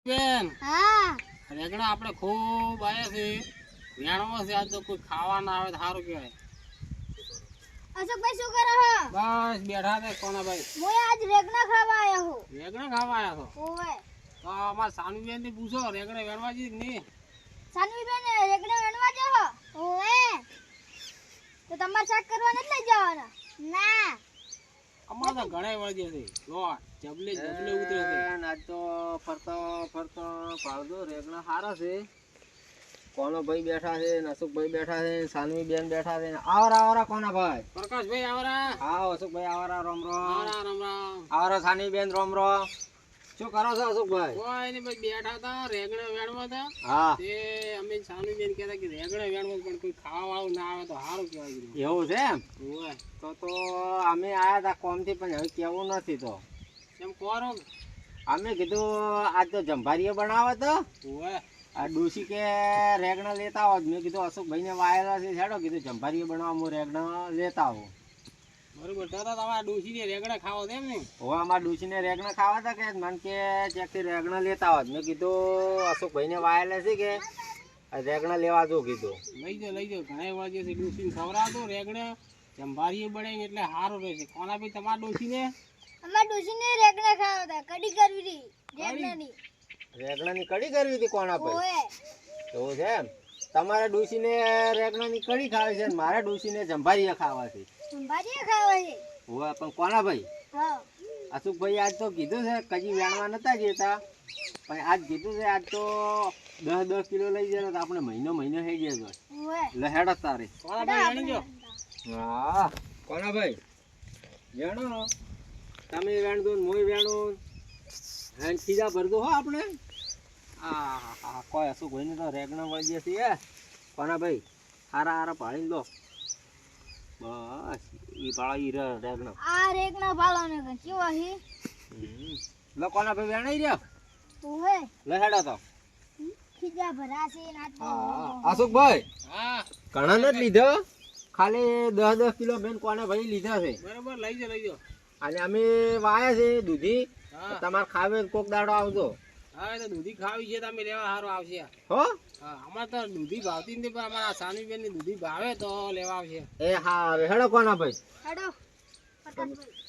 બેન હા રેગણા આપણે ખૂબ આયા છે વેણમાં છે આજ તો કોઈ ખાવા ના આવે તો સારું કહેવાય. અશોકભાઈ શું કરો છો? બસ બેઠા છે કોનાભાઈ. હું આજ રેગના ખાવા આયા હું. રેગણા ખાવા આવ્યા છો ઓવે તો અમારા સાનુબેન થી પૂછો રેગણા વેણવા જી નહીં. સાનવીબેન રેગના વેણવા જાઓ? ઓવે તો તમારે શાક કરવા નથી લઈ જવાના? ના અમારે તો ઘણા વળજે છે જો જબલે જબલે ઉતરે છે. આજ તો ફરતો ફરતો ભાળજો રેગણા સારા છે. કોનો ભાઈ બેઠા છે, અશોકભાઈ બેઠા છે, સાનવી બેન બેઠા છે. આવરા આવરા કોના ભાઈ? પ્રકાશભાઈ આવરા. હા અશોકભાઈ આવરા રોમ રોમ. આવરા રામ રામ. આવરા સાનવી બેન રોમ રોમ. શું કરો છો અશોકભાઈ? કોઈ નહીં ભાઈ બેઠા હતા રેગણા વેણવા હતા હા તે અમે સાનુબેન કહેતા કે રેગણા વેણવા પણ કોઈ ખાવા વાળું ના આવે તો સારું કહેવાય કીધું. એવું છે એમ? ઓય તો અમે આયા હતા કોમથી પણ હવે કેવું નથી તો એમ કોરો અમે કીધું આજ તો જંભારીએ બનાવે તો ઓય આ ડોશી કે રેગણા લેતા આવો. મેં કીધું અશોકભાઈને વાયેલા છે હેડો કીધું જંભારીએ બનાવવા હું રેગણા લેતા આવું. બરોબર તો તમારા ડોશીને રેગણા ખાવા છે એમ ને? હવે અમારા ડોશીને રેગણા ખાવા હતા કે મને કે ચેકથી રેગણા લેતા આવો. મેં કીધું અશોકભાઈને વાયેલા છે કે રેગણા લેવા જો કીધું. લઈ જાઓ ઘણા વાગે છે ડોશીને ખવડાવતો રેગણા જંભારીએ બનાવીને એટલે સારું રહેશે. કોના ભાઈ તમારા ડોશીને અમાર ડોશીને રેગના ખાવા હતા, કઢી કરવી હતી રેગનાની. રેગણાની કઢી કરવી હતી કોના ભાઈ? ઓવે એવું છે એમ? તમારા ડોશીને રેગણાની કઢી ખાવી છે ને મારા ડોશીને જંભારીએ ખાવા છે. સંભાજીએ ખાવા છે. હવે પણ કોના ભાઈ? હા અશોકભાઈ આજ તો કીધું છે કજી વેણવા નતા જતા પણ આજ કીધું છે આજ તો 10 કિલો લઈ જાય તો આપણે મહિનો થઈ જાય. ઓવે એટલે હેડ તારે. કોના ભાઈ જાણી જો હા કોના ભાઈ વેણો તમે વેણ દો ને મોય વેણો હેન ખીજા ભરદો હો આપણે. હા હા કોઈ અશોકભાઈને તો રેગણા વળી જશે એ કોના ભાઈ હારા હારા પાડી લો બસ ઈ પાડી રેગણા. આ રેગના પાલવને કે કેવા છે? લો કોના ભાઈ વેણાઈ રહ્યા ઓવે લે હેડો તો. ખીજા ભરાશે ના તો. હા અશોકભાઈ હા ઘણા નથી લીધો ખાલી 10 કિલો બેન કોને ભાઈ લીધા છે. બરોબર લઈ જાઓ અને અમે વાયા છે દૂધી હા તમારે ખાવે તો કોક દાડો આવજો હા એ તો દૂધી ખાવી છે તમે લેવા સારું આવશે. હો. હા અમારે તો દૂધી ભાવતી નથી પણ અમારા સાનુબેન ની દૂધી ભાવે તો લેવા આવશે. એ હા હેડો કોના ભાઈ. હેડો પ્રકાશભાઈ